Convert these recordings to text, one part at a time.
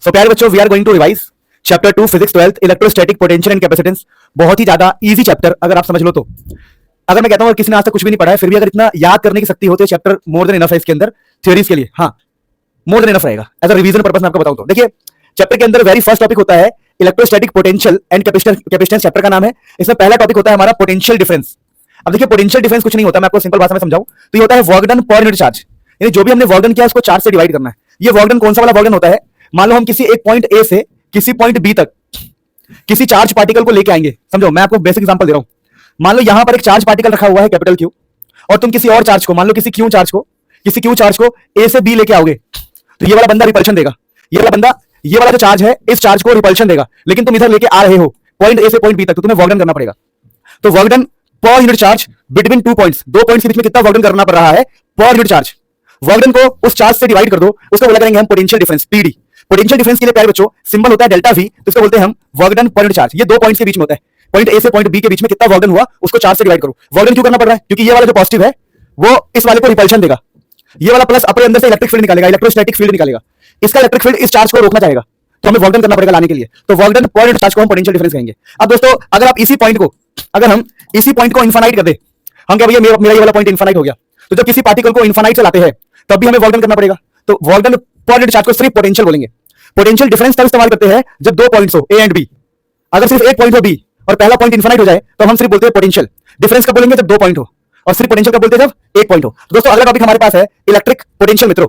सो प्यारे बच्चों, we are going to revise chapter 2 physics 12th electrostatic potential and capacitance. बहुत ही ज्यादा इजी चैप्टर अगर आप समझ लो तो। अगर मैं कहता हूं किसी ने आज तक कुछ भी नहीं पढ़ा है फिर भी अगर इतना याद करने की शक्ति होती है चैप्टर मोर देन इनफ है इसके अंदर थ्योरीज के लिए। हाँ, मोर देन इनफ रहेगा एज अ रिवीजन पर्पस में आपको बताऊं तो। देखिए चैप्टर के अंदर वेरी फर्स्ट टॉपिक होता है electrostatic potential and capacitance. Chapter का नाम है। इसमें पहला टॉपिक होता है हमारा पोटेंशियल डिफरेंस। अब देखिए पोटेंशियल डिफरेंस कुछ नहीं होता, मैं आपको सिंपल भाषा में समझाऊं तो ये होता है work done per unit charge. यानी जो भी हमने वर्क डन किया उसको चार्ज से डिवाइड करना है। ये वर्क डन कौन सा वाला वर्क डन होता है? मान लो हम किसी एक पॉइंट ए से किसी पॉइंट बी तक किसी चार्ज पार्टिकल को लेके आएंगे। समझो, मैं आपको बेसिक एग्जांपल दे रहा हूं। मान लो यहां पर एक चार्ज पार्टिकल रखा हुआ है कैपिटल क्यू, और तुम किसी और चार्ज को, मान लो किसी क्यू चार्ज को ए से बी लेके आओगे तो ये वाला बंदा रिपल्शन देगा। ये वाला जो चार्ज है इस चार्ज को रिपल्शन देगा, लेकिन तुम इधर लेके आ रहे हो पॉइंट ए से पॉइंट बी तक, तो तुम्हें वर्क डन करना पड़ेगा। तो work done per unit charge between two points, दो पॉइंट्स के बीच में कितना वर्क डन करना पड़ रहा है पर यूनिट चार्ज। वर्क डन को उस चार्ज से डिवाइड कर दो, उसको बोला करेंगे हम potential difference, PD. Potential difference के लिए प्यारे बच्चों सिंबल होता है डेल्टा वी, तो इसको बोलते हैं हम work done per unit charge. ये दो पॉइंट्स के बीच में होता है, पॉइंट ए से पॉइंट बी के बीच में कितना वर्क डन हुआ उसको चार्ज से डिवाइड करो। वर्क डन क्यों करना पड़ रहा है? क्योंकि ये वाला जो पॉजिटिव है वो इस वाले को रिपल्शन देगा, ये वाला प्लस अपने अंदर से इलेक्ट्रिक फील्ड निकालेगा, इलेक्ट्रोस्टैटिक फील्ड निकालेगा। इसका इलेक्ट्रिक फील्ड इस चार्ज को रोकना चाहेगा, तो हमें वर्क डन करना पड़ेगा लाने के लिए। तो work done per unit charge को हम पोटेंशियल डिफरेंस कहेंगे। अब दोस्तों अगर हम इसी पॉइंट को इनफाइनाइट कर दे, हम क्या भैया मेरा ये वाला पॉइंट इनफाइनाइट हो गया, तो जब किसी पार्टिकल को इनफाइनाइट से लाते हैं तब भी हमें वर्क डन करना पड़ेगा। तो work done per unit charge को सिर्फ पोटेंशियल बोलेंगे। पोटेंशियल डिफरेंस तब इस्तेमाल करते हैं जब दो पॉइंट्स हो ए एंड बी। अगर सिर्फ एक पॉइंट हो बी और पहला पॉइंट इनफाइनाइट हो जाए तो हम सिर्फ बोलते हैं पोटेंशियल। डिफरेंस कब बोलेंगे? जब दो पॉइंट हो, और सिर्फ पोटेंशियल कब बोलते हैं? जब एक पॉइंट हो। तो दोस्तों अगला टॉपिक हमारे पास है इलेक्ट्रिक पोटेंशियल मित्रों।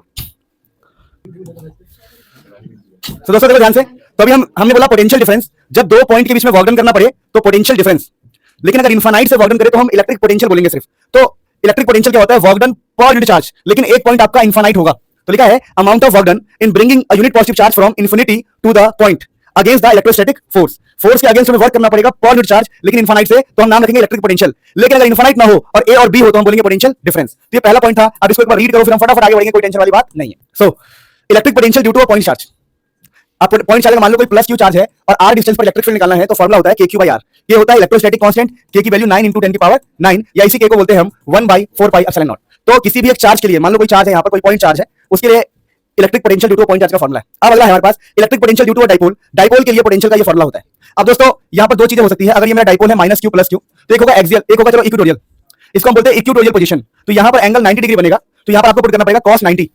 तो दोस्तों देखो ध्यान से, तो अभी हमने बोला पोटेंशियल डिफरेंस जब दो पॉइंट के बीच में वर्क डन करना पड़े तो पोटेंशियल डिफरेंस, लेकिन अगर इनफाइनाइट से वर्क डन करें तो हम इलेक्ट्रिक पोटेंशियल बोलेंगे सिर्फ। तो इलेक्ट्रिक पोटेंशियल क्या होता है? Work done per unit charge, लेकिन एक पॉइंट आपका इनफाइनाइट होगा, तो लिखा है amount of work done in bringing a unit positive charge from infinity to the point against the electrostatic force. Force के अगेंस्ट हमें वर्क करना पड़ेगा पर यूनिट चार्ज, लेकिन इनफाइनाइट से तो हम नाम रखेंगे इलेक्ट्रिक पोटेंशियल। लेकिन अगर इनफाइनाइट ना हो और ए और बी हो तो हम बोलेंगे पोटेंशियल डिफरेंस। तो ये पहला पॉइंट था। अब इसको एक बार रीड करो फिर हम फटाफट आगे बढ़ेंगे, कोई टेंशन वाली बात नहीं है। So electric potential due to a point charge. आप पॉइंट चार्ज मान लो कोई प्लस क्यू चार्ज है और आर डिस्टेंस पर इलेक्ट्रिक फील्ड निकालना है तो फॉर्मुला होता है के क्यू बाई आर। ये होता है इलेक्ट्रोस्टैटिक कांस्टेंट, के की वैल्यू 9 × 10⁻⁹, या इसी के को बोलते हैं हम 1/4πε0। तो किसी भी एक चार्ज के लिए, मान लो कोई चार्ज है यहाँ पर, कोई पॉइंट चार्ज है, उसके लिए electric potential due to point charge का फॉर्मुला है। अब अगला है हमारे पास electric potential due to dipole. Dipole के लिए पोटेंशियल का ये फॉर्मुला होता है। अब दोस्तों यहाँ पर दो चीजें हो सकती है। अगर ये मेरा डाइपोल है -q + q, तो एक होगा एक्सियल, एक होगा चलो इक्वेटोरियल। इसको हम बोलते हैं इक्वेटोरियल पोजीशन। तो यहाँ पर एंगल 90 डिग्री बनेगा, तो यहाँ पर आपको पुट करना पड़ेगा cos 90।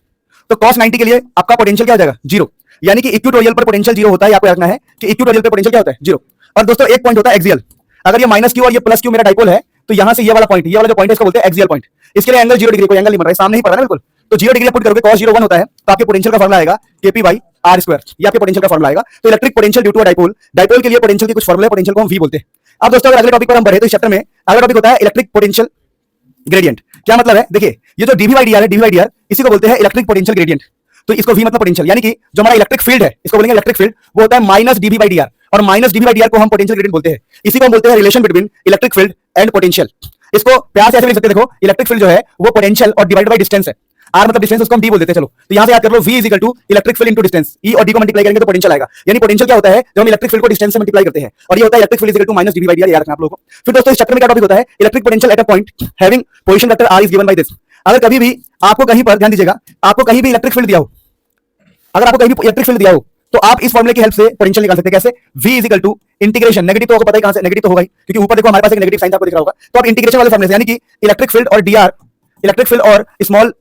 तो cos 90 के लिए आपका पोटेंशियल क्या हो जाएगा? 0। यानी कि इक्वेटोरियल पर पोटेंशियल 0 होता है। आपको रखना है कि इक्वेटोरियल पर पोटेंशियल क्या होता है? 0। और दोस्तों एक पॉइंट होता है एक्सियल। अगर ये -q और ये +q मेरा डाइपोल है तो यहाँ से ये वाला पॉइंट, ये वाला जो पॉइंट है इसको बोलते हैं एक्सियल पॉइंट। इसके लिए एंगल 0 डिग्री, कोई एंगल नहीं बन रहा है, सामने ही पड़ रहा है बिल्कुल। तो 0 डिग्री पुट करोगे cos 0 1 होता है, तो आपके पोटेंशियल का फॉर्मुला आएगा kp/r²। ये आपके पोटेंशियल का फॉर्मुला आएगा। तो electric potential due to dipole, dipole के लिए पोटेंशियल के कुछ फॉर्मुले, पोटेंशियल को हम v बोलते हैं। अब दोस्तों अगर अगले टॉपिक पर हम बढ़े तो इस चैप्टर में अगला टॉपिक होता है इलेक्ट्रिक पोटेंशियल ग्रेडियंट। क्या मतलब है? देखिए ये जो dv/dr है, dv/dr इसी को बोलते हैं इलेक्ट्रिक पोटेंशियल ग्रेडियंट। तो इसको v मतलब पोटेंशियल, यानी कि जो हमारा इलेक्ट्रिक फील्ड है इसको बोलेंगे इलेक्ट्रिक फील्ड, वो होता है -dv/dr, और -dv/dr को हम पोटेंशियल ग्रेडियंट बोलते हैं। इसी को हम बोलते हैं relation between electric field and potential. इसको प्यार से ऐसे लिख सकते हैं, देखो इलेक्ट्रिक फील्ड जो है वो पोटेंशियल और डिवाइडेड बाय डिस्टेंस है। आर मतलब डिस्टेंस, उसको हम डी बोल देते हैं। चलो तो यहां से याद कर लो, v = electric field into distance. E और डी को मल्टीप्लाई करेंगे तो पोटेंशियल आएगा। यानी पोटेंशियल क्या होता है? जब हम इलेक्ट्रिक फील्ड को डिस्टेंस से मल्टीप्लाई करते हैं, और ये होता है इलेक्ट्रिक फील्ड = -dv/dr। याद रखना आप लोगों को। फिर दोस्तों इस चैप्टर में क्या टॉपिक होता है? Electric potential at a point having position vector r is given by this. अगर कभी भी आपको कहीं पर, ध्यान दीजिएगा, आपको कहीं भी इलेक्ट्रिक फील्ड दिया हो, अगर आपको कहीं भी इलेक्ट्रिक फील्ड दिया हो तो आप इस फॉर्मूले की हेल्प से पोटेंशियल निकाल सकते हैं। कैसे? v = इंटीग्रेशन, नेगेटिव तो आपको पता ही कहां से, नेगेटिव तो होगा ही, क्योंकि ऊपर देखो हमारे पास एक नेगेटिव साइन आपको दिख रहा होगा। तो आप इंटीग्रेशन वाले फॉर्मूले से, यानी कि इलेक्ट्रिक फील्ड और dr, इलेक्ट्रिक फील्ड और स्मॉल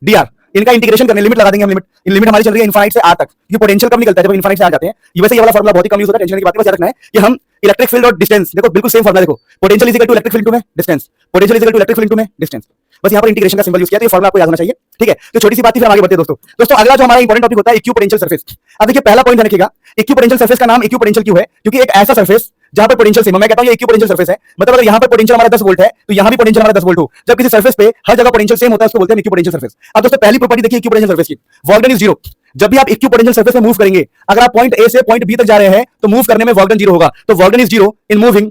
dr, इनका इंटीग्रेशन करने, लिमिट लगा देंगे हम। लिमिट हमारी चल रही है इनफाइनाइट से r तक। ये पोटेंशियल कब निकलता है? जब इनफाइनाइट से आ जाते हैं। ये वैसे ये वाला फॉर्मूला बहुत ही कम यूज होता है, टेंशन की बात है, बस याद रखना है कि हम इलेक्ट्रिक फील्ड और डिस्टेंस, देखो बिल्कुल सेम फॉर्मूला, देखो पोटेंशियल = इलेक्ट्रिक फील्ड में डिस्टेंस, पोटेंशियल = इलेक्ट्रिक फील्ड में डिस्टेंस। बस यहाँ पर इंटीग्रेशन का सिंबल यूज किया, तो ये फॉर्मूला आपको याद होना चाहिए। ठीक है, तो छोटी सी बात थी, फिर आगे बढ़ते हैं दोस्तों। अगला जो हमारा इंपॉर्टेंट टॉपिक होता है इक्विपोटेंशियल सरफेस। अब देखिए पहला पॉइंट रखिएगा, इक्विपोटेंशियल सरफेस का नाम इक्विपोटेंशियल क्यों है? क्योंकि एक ऐसा सरफेस जहां पर पोटेंशियल सेम है। मैं कहता हूं ये इक्विपोटेंशियल सरफेस है, मतलब अगर यहां पर पोटेंशियल हमारा 10 वोल्ट है तो यहां भी पोटेंशियल हमारा 10 वोल्ट हो। जब किसी सरफेस पे हर जगह पोटेंशियल सेम होता है उसको बोलते हैं इक्विपोटेंशियल सरफेस। अब दोस्तों पहली प्रॉपर्टी देखिए इक्विपोटेंशियल सरफेस की, वर्क डन इज 0। जब भी आप इक्विपोटेंशियल सरफेस में मूव करेंगे, अगर आप पॉइंट ए से पॉइंट बी तक जा रहे हैं तो मूव करने में वर्क डन 0 होगा। तो work done is 0 in moving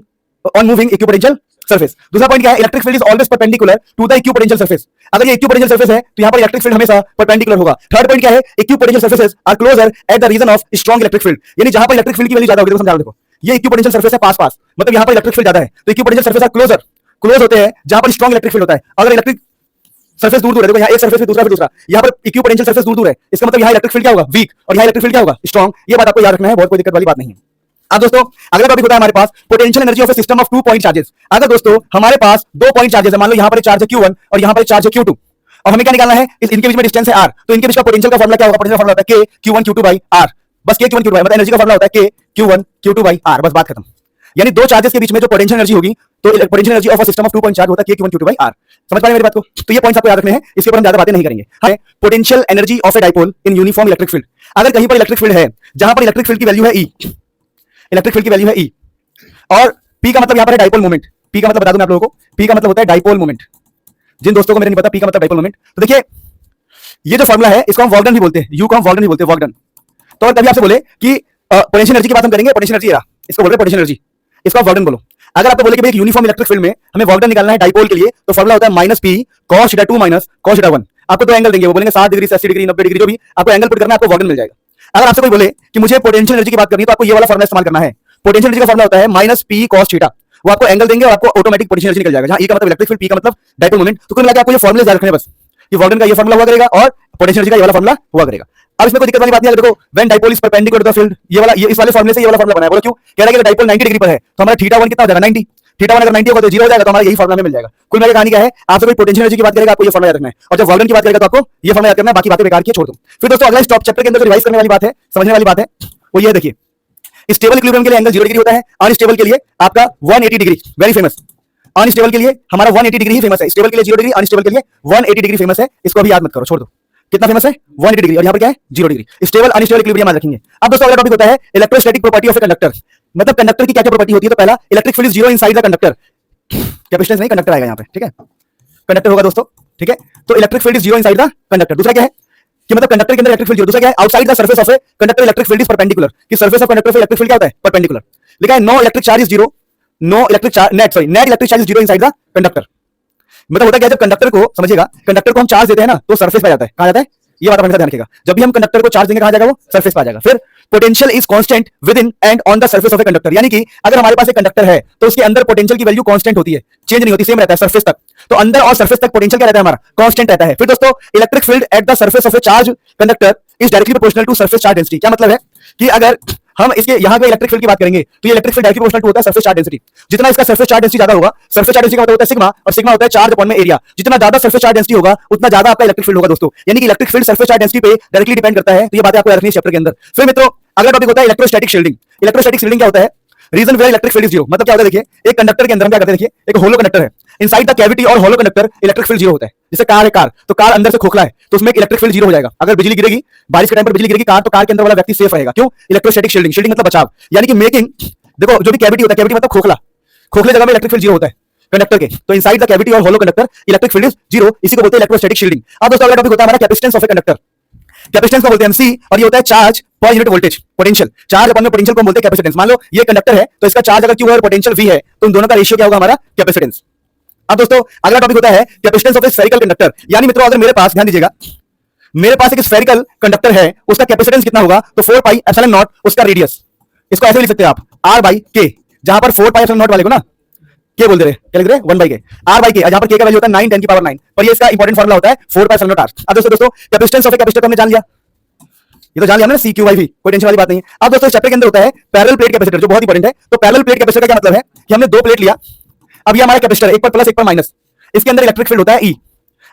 on moving equipotential surface. दूसरा पॉइंट क्या है? Electric field is always perpendicular to the equipotential surface. अगर ये इक्विपोटेंशियल सरफेस है तो यहां पर इलेक्ट्रिक फील्ड हमेशा परपेंडिकुलर होगा। थर्ड पॉइंट क्या है? Equipotential surfaces are closer at the region of strong electric field. यानी जहां पर इलेक्ट्रिक फील्ड की वैल्यू ज्यादा होगी, देखो समझा देखो, ये इक्विपोटेंशियल सरफेस है पास, मतलब यहां पर इलेक्ट्रिक फील्ड ज्यादा है, तो equipotential surface are closer, close होते हैं जहां पर स्ट्रांग इलेक्ट्रिक फील्ड होता है। अगर इलेक्ट्रिक सरफेस दूर दूर है, देखो यहाँ एक सरफेस पे दूसरा पे दूसरा, यहाँ पर इक्वी पोटेंशियल सरफेस दूर दूर है, इसका मतलब यहाँ इलेक्ट्रिक फील्ड क्या होगा, वीक, और यहाँ इलेक्ट्रिक फील्ड क्या होगा, स्ट्रॉन्ग। ये बात आपको याद रखना है, बहुत कोई दिक्कत वाली बात नहीं है। अब दोस्तों अगला टॉपिक होता है हमारे पास potential energy of a system of 2 point charges. अगर दोस्तों हमारे पास 2 पॉइंट चार्जेस है, मान लो यहाँ पर चार्ज है Q1 और यहाँ पर चार्ज है Q2, और हमें क्या निकालना है, इनके बीच में डिस्टेंस है R, तो इनके बीच का पोटेंशियल का फॉर्मूला क्या होगा, पोटेंशियल फॉर्मूला होता है K Q1 Q2 by R, बस K Q1 Q2 by, मतलब एनर्जी का फॉर्मूला होता है K Q1 Q2 by R, बस बात खत्म। यानी दो चार्जेस के बीच में जो पोटेंशियल एनर्जी होगी, तो potential energy of a system of 2 point charge होता है K Q1 Q2 by R। समझ पा रहे हैं मेरी बात को? तो ये पॉइंट्स आपको याद रखने हैं, इसके ऊपर हम ज्यादा बातें नहीं करेंगे। हाँ, potential energy of a dipole in uniform electric field. अगर कहीं पर इलेक्ट्रिक फील्ड है जहां पर इलेक्ट्रिक फील्ड की वैल्यू है E, इलेक्ट्रिक फील्ड की वैल्यू है E, और P का मतलब यहां पर है डाइपोल मोमेंट। P का मतलब बता दूं मैं आप लोगों को, P का मतलब होता है डाइपोल मोमेंट। जिन दोस्तों को मेरे नहीं पता P का मतलब डाइपोल मोमेंट, तो देखिए ये जो फॉर्मूला है इसको हम वॉल्गडन भी बोलते हैं, U को हम वॉल्गडन भी बोलते हैं, वॉल्गडन। तो अगर कभी आपसे बोले कि पोटेंशियल एनर्जी की बात हम करेंगे, पोटेंशियल एनर्जी रहा, इसको बोल रहे हैं पोटेंशियल एनर्जी, इसको आप वॉल्गडन बोलो। अगर आपको बोले कि भाई एक यूनिफॉर्म इलेक्ट्रिक फील्ड में हमें वॉल्गडन निकालना है डाइपोल के लिए, तो फॉर्मूला होता है -P cos θ 2 minus cos θ 1। आपको दो एंगल देंगे, वो बोलेंगे 60 डिग्री, 80 डिग्री, 90 डिग्री, जो भी आपको एंगल पुट करना है आपको वॉल्गडन मिल जाएगा। अगर आपसे कोई बोले कि मुझे पोटेंशियल एनर्जी की बात करनी है, तो आपको ये वाला फॉर्मूला इस्तेमाल करना है। पोटेंशियल एनर्जी का फॉर्मूला होता है -P cos θ, वो आपको एंगल देंगे और आपको ऑटोमेटिक पोटेंशियल एनर्जी निकल जाएगा, जहां E का मतलब इलेक्ट्रिक फील्ड, P का मतलब डाइपोल मोमेंट। तो कुल मिलाकर आपको ये फॉर्मूले याद रखने हैं बस, कि वॉल्गडन का ये फॉर्मूला हुआ करेगा और पोटेंशियल एनर्जी का ये वाला फॉर्मूला हुआ करेगा। अब इसमें कोई दिक्कत वाली बात नहीं है। देखो when dipole is perpendicular to the field, ये वाला, ये इस वाले फॉर्मूले से ये वाला फॉर्मूला बनाया। बोलो क्यों? कह रहा है कि डाइपोल 90 डिग्री पर है, तो हमारा θ1 कितना हो जाएगा, 90। θ1 अगर 90 होगा तो 0 हो जाएगा, तो हमारा यही फॉर्मूला में मिल जाएगा। कुल मिलाकर कहानी क्या है, आपसे कोई पोटेंशियल एनर्जी की बात करेगा, आपको ये फॉर्मूला याद रखना है, और जब वॉल्गडन की बात करेगा तो आपको ये फॉर्मूला याद करना है, बाकी बातें बेकार की छोड़ दो। फिर दोस्तों अगला स्टॉप चैप्टर के अंदर जो रिवाइज करने वाली बात है, समझने वाली बात है, वो ये देखिए, स्टेबल इक्विलिब्रियम के लिए एंगल 0 डिग्री होता है, अनस्टेबल के लिए आपका 180 डिग्री, वेरी फेमस। अनस्टेबल के लिए हमारा 180 डिग्री ही फेमस है, स्टेबल के लिए 0 डिग्री, अनस्टेबल के लिए 180 डिग्री फेमस है। इसको अभी याद मत करो, छोड़ दो। कितना फेमस है? 180 डिग्री, और यहाँ पर क्या है? 0 डिग्री। स्टेबल अनस्टेबल इक्विलिब्रियम याद रखेंगे। अब दोस्तों अगला टॉपिक होता है electrostatic property of a conductor. मतलब कंडक्टर की क्या क्या प्रॉपर्टी होती है? तो पहला, electric field is 0 inside the conductor, capacitance नहीं, कंडक्टर आएगा यहाँ पे, ठीक है, कंडक्टर होगा दोस्तों, ठीक है। तो electric field is 0 inside the conductor. दूसरा क्या है कि मतलब कंडक्टर के अंदर इलेक्ट्रिक फील्ड 0। दूसरा क्या है? Outside the surface of a conductor electric field is perpendicular, कि सरफेस ऑफ कंडक्टर पे इलेक्ट्रिक फील्ड क्या होता है? परपेंडिकुलर। लिखा है no electric charge is 0, no electric charge net electric charge is 0 inside the conductor. मतलब होता क्या, जब कंडक्टर को, समझिएगा, कंडक्टर को हम चार्ज देते हैं ना, तो सरफेस पे जाता है। कहां जाता है? ये बात हमेशा ध्यान रखिएगा, जब भी हम कंडक्टर को चार्ज देंगे कहां जाएगा? वो सरफेस पे आ जाएगा। फिर potential is constant with in and on the surface of a conductor, यानी कि अगर हमारे पास एक कंडक्टर है तो उसके अंदर पोटेंशियल की वैल्यू कांस्टेंट होती है, चेंज नहीं होती, सेम रहता है सरफेस तक। तो अंदर और सरफेस तक पोटेंशियल क्या रहता है? हमारा कांस्टेंट रहता है। फिर दोस्तों electric field at the surface of a charge conductor is directly proportional to surface charge density. क्या मतलब है कि अगर हम इसके यहां पे इलेक्ट्रिक फील्ड की बात करेंगे, तो ये electric field directly proportional to होता है सरफेस चार्ज डेंसिटी। जितना इसका सरफेस चार्ज डेंसिटी ज्यादा होगा, सरफेस चार्ज डेंसिटी का मतलब होता है सिग्मा, और सिग्मा होता है चार्ज अपॉन में एरिया। जितना ज्यादा सरफेस चार्ज डेंसिटी होगा, उतना ज्यादा आपका इलेक्ट्रिक फील्ड होगा दोस्तों। यानी कि electric field surface charge density पे डायरेक्टली डिपेंड करता है। तो ये बातें आपको याद रखनी है चैप्टर के अंदर। फिर मित्रों अगला टॉपिक होता है इलेक्ट्रोस्टैटिक शील्डिंग। इलेक्ट्रोस्टैटिक शील्डिंग क्या होता है? Region where electric field is 0। मतलब क्या होता है, देखिए एक कंडक्टर के अंदर हम क्या करते हैं, देखिए एक होलो कंडक्टर है, इनसाइड द कैविटी और होलो कंडक्टर इलेक्ट्रिक फील्ड 0 होता है। जैसे कार है, कार, तो कार अंदर से खोखला है, तो उसमें इलेक्ट्रिक फील्ड 0 हो जाएगा। अगर बिजली गिरेगी, बारिश के टाइम पर बिजली गिरेगी कार, तो कार के अंदर वाला व्यक्ति सेफ रहेगा। क्यों? Electrostatic shielding. शील्डिंग मतलब बचाव, यानी कि मेकिंग, देखो जो भी कैविटी होता है, कैविटी मतलब खोखला, खोखले जगह में इलेक्ट्रिक फील्ड 0 होता है कंडक्टर के, तो इनसाइड द कैविटी और होलो कंडक्टर इलेक्ट्रिक फील्ड इज 0, इसी को बोलते हैं इलेक्ट्रोस्टैटिक शील्डिंग। अब दोस्तों अगला टॉपिक होता है हमारा capacitance of a conductor. Capacitance को बोलते हैं MC, और ये होता है चार्ज पर यूनिट वोल्टेज, पोटेंशियल। चार्ज अपन में पोटेंशियल को बोलते हैं कैपेसिटेंस। मान लो ये कंडक्टर है, तो इसका चार्ज अगर Q है और पोटेंशियल V है, तो उन दोनों का रेशियो क्या होगा? हमारा कैपेसिटेंस। अब दोस्तों अगला टॉपिक होता है capacitance of A spherical conductor. यानी मित्रों अगर मेरे पास, ध्यान दीजिएगा, मेरे पास एक स्फेरिकल कंडक्टर है, उसका कैपेसिटेंस कितना होगा? तो 4 पाई एप्सिलॉन नॉट उसका रेडियस। इसको ऐसे भी लिख सकते हैं आप R by K, जहां पर 4 पाई एप्सिलॉन नॉट वाले को ना K बोल दे रहे, क्या लिख रहे? 1 by K, R by K, जहां पर K का वैल्यू होता है 9 10 की पावर 9, पर ये इसका इंपॉर्टेंट फॉर्मूला होता है 4 पाई एप्सिलॉन नॉट R। अब दोस्तों कैपेसिटेंस ऑफ ए कैपेसिटर हमने जान लिया, ये तो जान लिया ना, CQ/V, कोई टेंशन वाली बात नहीं है। अब दोस्तों इस चैप्टर के अंदर होता है पैरेलल प्लेट कैपेसिटर, जो बहुत इंपॉर्टेंट है। तो पैरेलल प्लेट कैपेसिटर का क्या मतलब है कि हमने दो प्लेट लिया, अब ये हमारा कैपेसिटर, एक पर प्लस एक पर माइनस, इसके अंदर इलेक्ट्रिक फील्ड होता है E।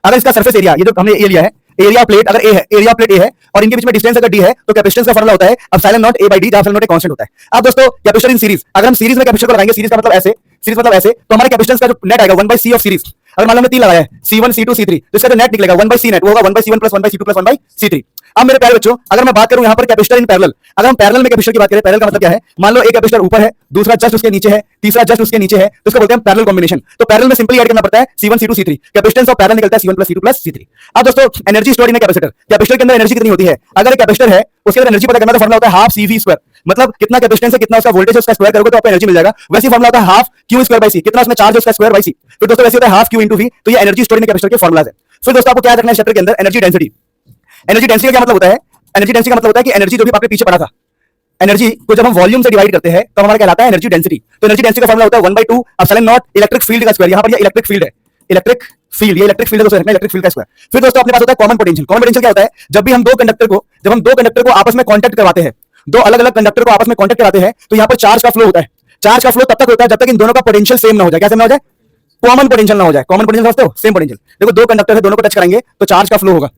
अगर इसका सरफेस एरिया, ये जो हमने ए लिया है, एरिया प्लेट अगर ए है, एरिया प्लेट ए है, और इनके बीच में डिस्टेंस अगर D है, तो कैपेसिटेंस का फॉर्मूला होता है epsilon not A by D, जहां एप्सिलॉन नॉट एक कांस्टेंट होता है। अब दोस्तों कैपेसिटर इन सीरीज, अगर हम सीरीज में कैपेसिटर को लगाएंगे, सीरीज का मतलब ऐसे, सीरीज मतलब ऐसे, तो हमारे कैपेसिटेंस का जो नेट आएगा 1 by C ऑफ सीरीज। अगर मान लो हमने 3 लगाया है, C1 C2 C3, तो इसका जो नेट निकलेगा 1 by C नेट, वो होगा 1 by C1 plus 1 by C2 plus 1 by C3। अब मेरे प्यारे बच्चों अगर मैं बात करूं यहां पर कैपेसिटर इन पैरेलल, अगर हम पैरेलल में कैपेसिटर की बात करें, पैरेलल का मतलब क्या है? मान लो एक कैपेसिटर ऊपर है, दूसरा जस्ट उसके नीचे है, तीसरा जस्ट उसके नीचे है, तो इसको बोलते हैं पैरेलल कॉम्बिनेशन। तो पैरेलल में सिंपली ऐड करना पड़ता है C1 C2 C3, capacitance of parallel निकलता है C1 plus C2 plus C3। अब दोस्तों energy stored in capacitor, capacitor के अंदर एनर्जी कितनी होती है? अगर एक कैपेसिटर है उसके अंदर एनर्जी पता करना, तो फॉर्मूला होता है हाफ CV², मतलब कितना कैपेसिटेंस है, कितना उसका वोल्टेज है, उसका स्क्वायर करोगे तो आपको एनर्जी मिल जाएगा। वैसे फॉर्मूला होता है हाफ Q²/C, कितना उसमें चार्ज है उसका स्क्वायर बाय C। फिर दोस्तों वैसे होता है हाफ Q into V। तो ये एनर्जी स्टोर्ड इन कैपेसिटर के फॉर्मूलाज है। फिर दोस्तों आपको क्या रखना है चैप्टर के अंदर? Energy density. एनर्जी डेंसिटी का क्या मतलब होता है? एनर्जी डेंसिटी का मतलब होता है कि एनर्जी जो भी आपने पीछे पढ़ा था, एनर्जी को जब हम वॉल्यूम से डिवाइड करते हैं तो हमारा कहलाता है एनर्जी डेंसिटी। तो एनर्जी डेंसिटी का फॉर्मूला होता है 1/2 एप्सिलॉन नॉट इलेक्ट्रिक फील्ड का स्क्वायर। यहां पर ये इलेक्ट्रिक फील्ड है, इलेक्ट्रिक फील्ड, ये इलेक्ट्रिक फील्ड है दोस्तों, इलेक्ट्रिक फील्ड का स्क्वायर। फिर दोस्तों अपने पास होता है कॉमन पोटेंशियल। कॉमन पोटेंशियल क्या होता है? जब भी हम दो कंडक्टर को आपस में कांटेक्ट करवाते हैं, दो अलग अलग कंडक्टर को आपस में कांटेक्ट कराते हैं, तो यहाँ पर चार्ज का फ्लो होता है। चार्ज का फ्लो तब तक होता है जब तक इन दोनों का पोटेंशियल सेम ना हो जाए। क्या सेम ना हो जाए? कॉमन पोटेंशियल ना हो जाए। कॉमन पोटेंशियल समझते हो? Same potential. देखो दो कंडक्टर है, दोनों को टच करेंगे तो चार्ज का फ्लो होगा।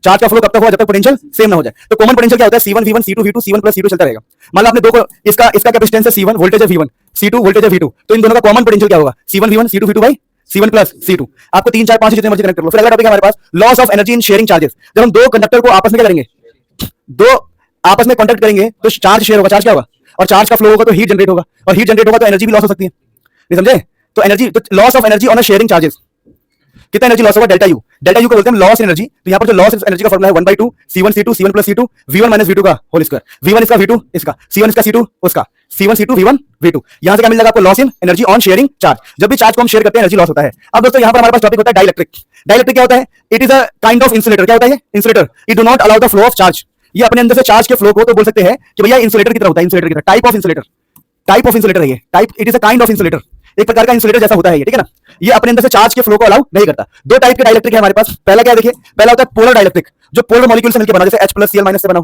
चार्ज का फ्लो कब तक होगा? जब तक पोटेंशियल सेम ना हो जाए। तो कॉमन पोटेंशियल क्या होता है? C1 V1 C2 V2 C1 + C2 चलता रहेगा। मान लो आपने दो को, इसका कैपेसिटेंस है C1, वोल्टेज है V1, C2 वोल्टेज है V2, तो इन दोनों का कॉमन पोटेंशियल क्या होगा? C1 V1 C2 V2 C1 + C2। आपको 3 4 5 जितने मर्जी कनेक्ट कर लो। फिर अगला टॉपिक है हमारे पास loss of energy in sharing charges. जब हम दो कंडक्टर को आपस में क्या करेंगे, दो आपस में कांटेक्ट करेंगे तो चार्ज शेयर होगा। चार्ज क्या होगा? और चार्ज का फ्लो होगा तो हीट जनरेट होगा, और हीट जनरेट होगा तो एनर्जी भी लॉस हो सकती है। नहीं समझे? तो एनर्जी, तो loss of energy on a sharing charges, कितना एनर्जी लॉस होगा? Delta U. डेल्टा यू को बोलते हैं लॉस एनर्जी। तो यहाँ पर जो लॉस एनर्जी का फॉर्मूला है 1/2 C1 C2 C1 + C2 V1 - V2 का होल स्क्वायर। V1 इसका, V2 इसका, C1 इसका, C2 उसका, C1 C2 V1 V2। यहां से क्या मिल जाएगा आपको? Loss in energy on sharing charge. जब भी चार्ज को हम शेयर करते हैं एनर्जी लॉस होता है। अब दोस्तों यहाँ पर हमारे पास टॉपिक होता है डाइलेक्ट्रिक। डाइलेक्ट्रिक क्या होता है? It is a kind of insulator. क्या होता है? Insulator. It do not allow the flow of charge. ये अपने अंदर से चार्ज के फ्लो को तो बोल सकते हैं कि भैया इंसुलेटर की तरह होता है। इंसुलेटर की तरह, type of insulator, type of insulator है ये। Type, it is a kind of insulator, एक प्रकार का इंसुलेटर जैसा होता है ये, ठीक है ना। ये अपने अंदर से चार्ज के फ्लो को अलाउ नहीं करता। दो टाइप के डाइलेक्ट्रिक है हमारे पास। पहला क्या देखिए, पहला होता है पोलर डाइलेक्ट्रिक, जो पोलर मॉलिक्यूल से मिलकर बना, जैसे H+Cl- से बना,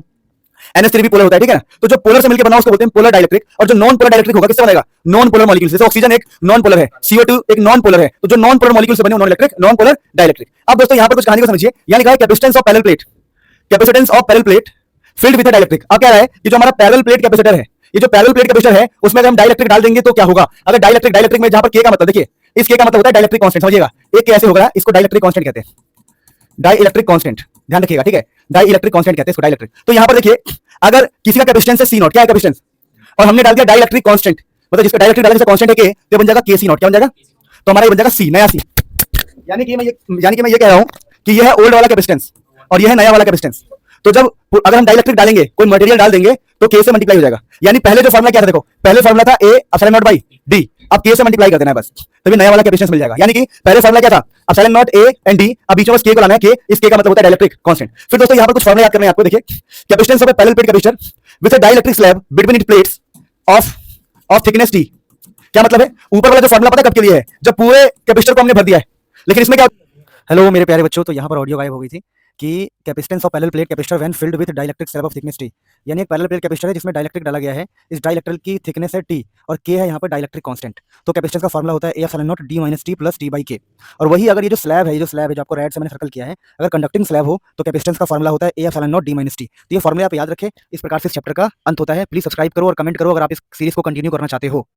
NH3 भी पोलर होता है, ठीक है ना। तो जो पोलर से मिलकर बना उसको बोलते हैं पोलर डाइलेक्ट्रिक। और जो नॉन पोलर डाइलेक्ट्रिक होगा, किससे बनेगा? Non polar molecule. जैसे ऑक्सीजन एक नॉन पोलर है, CO2 एक नॉन पोलर है, तो जो नॉन पोलर मॉलिक्यूल से बने non electric, non polar dielectric. अब दोस्तों यहाँ पर कुछ कहानी को समझिए। यहाँ लिखा है capacitance of parallel plate, capacitance of parallel plate field with dielectric. अब क्या है कि जो हमारा पैरेलल प्लेट कैपेसिटर है, ये जो पैरेलल प्लेट कैपेसिटर है उसमें अगर हम डाइलेक्ट्रिक डाल देंगे तो क्या होगा? अगर डाइलेक्ट्रिक में जहां पर K का मतलब, देखिए इस K का मतलब होता है डाइलेक्ट्रिक कांस्टेंट। समझिएगा, एक कैसे होगा, इसको डाइलेक्ट्रिक कांस्टेंट कहते हैं, डाई इलेक्ट्रिक कांस्टेंट, ध्यान रखिएगा, ठीक है। डाई इलेक्ट्रिक कांस्टेंट कहते हैं इसको, डाइलेक्ट्रिक। तो यहां पर देखिए, अगर किसी का कैपेसिटेंस है C0, क्या है कैपेसिटेंस, और हमने डाल दिया डाइलेक्ट्रिक कांस्टेंट, मतलब जिसका डाइलेक्ट्रिक डाला जैसे कांस्टेंट है K, तो बन जाएगा KC0। क्या बन जाएगा? तो हमारा ये बन जाएगा C, नया C। यानी कि मैं ये कह रहा हूं कि ये है ओल्ड वाला कैपेसिटेंस और ये है नया वाला कैपेसिटेंस। तो जब अगर हम डाइलेक्ट्रिक डालेंगे, कोई मटेरियल डाल देंगे, तो K से मल्टीप्लाई हो जाएगा। यानी पहले जो फॉर्मूला क्या था, देखो पहले फॉर्मूला था A ε0/d, अब K से मल्टीप्लाई कर देना है बस, तभी नया वाला कैपेसिटेंस मिल जाएगा। यानी कि पहले फॉर्मूला क्या था? ε0 A एंड D, अब बीच में बस K को लाना है। K, इस K का मतलब होता है डाइलेक्ट्रिक कांस्टेंट। फिर दोस्तों यहाँ पर कुछ फॉर्मूला याद करने हैं आपको। देखिए, capacitance of a parallel plate capacitor with a dielectric slab between it plates of thickness T। क्या मतलब है? ऊपर वाला जो फॉर्मूला पता है कब के लिए है? जब पूरे कैपेसिटर को हमने भर दिया है। लेकिन इसमें क्या, हेलो मेरे प्यारे बच्चों, तो यहाँ पर ऑडियो गायब हो गई थी कि capacitance of parallel plate capacitor when filled with dielectric slab of thickness T। यानी एक पैरेलल प्लेट कैपेसिटर है जिसमें डाइलेक्ट्रिक डाला गया है। इस डाइलेक्ट्रिक की थिकनेस है T और K है यहाँ पर डाइलेक्ट्रिक कांस्टेंट। तो कैपेसिटेंस का फॉर्मूला होता है A ε0 D - T + T/K। और वही अगर ये जो स्लैब है, जो आपको रेड से मैंने सर्कल किया है, अगर कंडक्टिंग स्लैब हो तो कैपेसिटेंस का फॉर्मूला होता है A ε0 D - T। तो ये फॉर्मूला आप याद रखें। इस प्रकार से इस चैप्टर का अंत होता है। प्लीज सब्सक्राइब करो और कमेंट करो अगर आप इस सीरीज को कंटिन्यू करना चाहते हो।